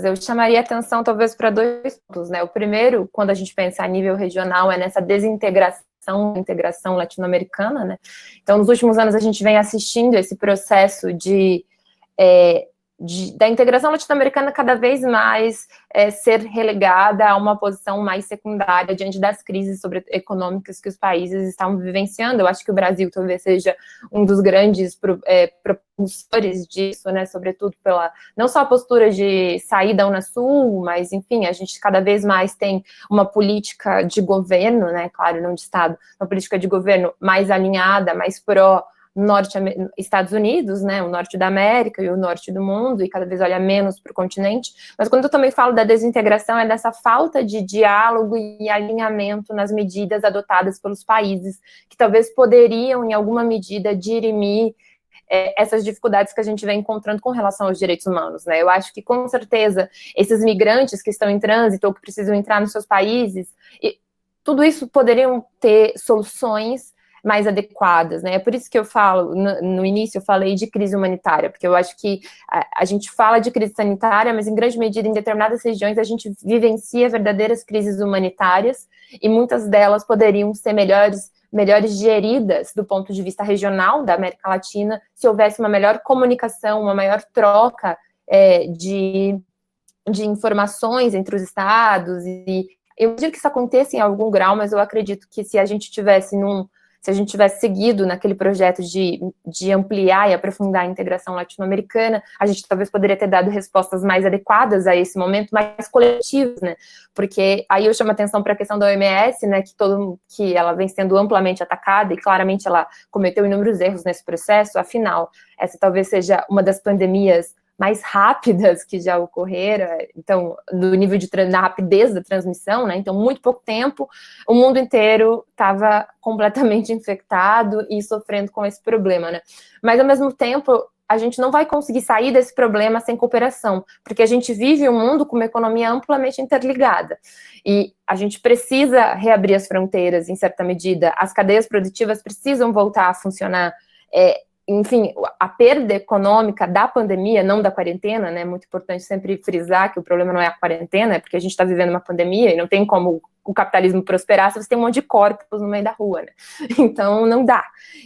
Eu chamaria atenção talvez para dois pontos, né? O primeiro, quando a gente pensa a nível regional, é nessa integração latino-americana, né? Então, nos últimos anos a gente vem assistindo esse processo da integração latino-americana cada vez mais ser relegada a uma posição mais secundária diante das crises econômicas que os países estavam vivenciando. Eu acho que o Brasil talvez seja um dos grandes propulsores disso, né, sobretudo pela, não só a postura de sair da Unasul, mas, enfim, a gente cada vez mais tem uma política de governo, né, claro, não de Estado, uma política de governo mais alinhada, mais Estados Unidos, né, o norte da América e o norte do mundo, e cada vez olha menos para o continente, mas quando eu também falo da desintegração, é dessa falta de diálogo e alinhamento nas medidas adotadas pelos países, que talvez poderiam, em alguma medida, dirimir essas dificuldades que a gente vem encontrando com relação aos direitos humanos, né? Eu acho que, com certeza, esses migrantes que estão em trânsito ou que precisam entrar nos seus países, tudo isso poderiam ter soluções mais adequadas, né? É por isso que eu falo, no início eu falei de crise humanitária, porque eu acho que a gente fala de crise sanitária, mas em grande medida em determinadas regiões a gente vivencia verdadeiras crises humanitárias e muitas delas poderiam ser melhores geridas do ponto de vista regional da América Latina se houvesse uma melhor comunicação, uma maior troca de informações entre os estados, e eu digo que isso aconteça em algum grau, mas eu acredito que se a gente tivesse seguido naquele projeto de ampliar e aprofundar a integração latino-americana, a gente talvez poderia ter dado respostas mais adequadas a esse momento, mais coletivas, né? Porque aí eu chamo a atenção para a questão da OMS, né, que ela vem sendo amplamente atacada, e claramente ela cometeu inúmeros erros nesse processo. Afinal, essa talvez seja uma das pandemias mais rápidas que já ocorreram, então, no nível da rapidez da transmissão, né, então, muito pouco tempo, o mundo inteiro estava completamente infectado e sofrendo com esse problema, né, mas, ao mesmo tempo, a gente não vai conseguir sair desse problema sem cooperação, porque a gente vive um mundo com uma economia amplamente interligada, e a gente precisa reabrir as fronteiras, em certa medida, as cadeias produtivas precisam voltar a funcionar, enfim, a perda econômica da pandemia, não da quarentena, né, é muito importante sempre frisar que o problema não é a quarentena, é porque a gente está vivendo uma pandemia e não tem como o capitalismo prosperar se você tem um monte de corpos no meio da rua, né, então não dá,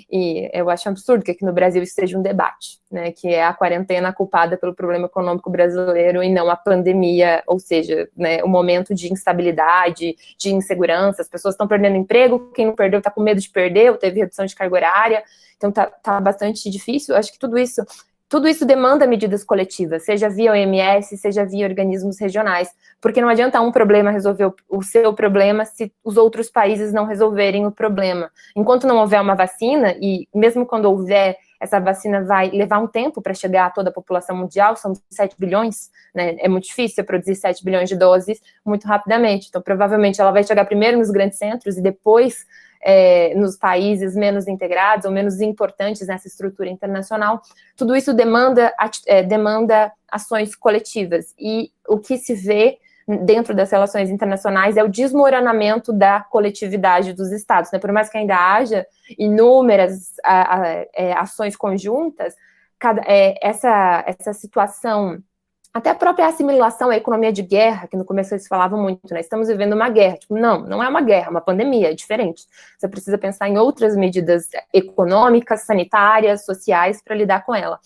e eu acho absurdo que aqui no Brasil isso seja um debate, né, que é a quarentena culpada pelo problema econômico brasileiro e não a pandemia, ou seja, né, o momento de instabilidade, de insegurança, as pessoas estão perdendo emprego, quem não perdeu está com medo de perder, ou teve redução de carga horária, então tá bastante difícil. Acho que tudo isso demanda medidas coletivas, seja via OMS, seja via organismos regionais, porque não adianta um problema resolver o seu problema se os outros países não resolverem o problema. Enquanto não houver uma vacina, e mesmo quando houver, essa vacina vai levar um tempo para chegar a toda a população mundial, são 7 bilhões, né? É muito difícil produzir 7 bilhões de doses muito rapidamente, então provavelmente ela vai chegar primeiro nos grandes centros e depois nos países menos integrados ou menos importantes nessa estrutura internacional. Tudo isso demanda ações coletivas, e o que se vê dentro das relações internacionais é o desmoronamento da coletividade dos estados, né? Por mais que ainda haja inúmeras ações conjuntas, essa situação, até a própria assimilação à economia de guerra, que no começo eles falavam muito, né? Estamos vivendo uma guerra. Tipo, não é uma guerra, é uma pandemia, é diferente. Você precisa pensar em outras medidas econômicas, sanitárias, sociais para lidar com ela.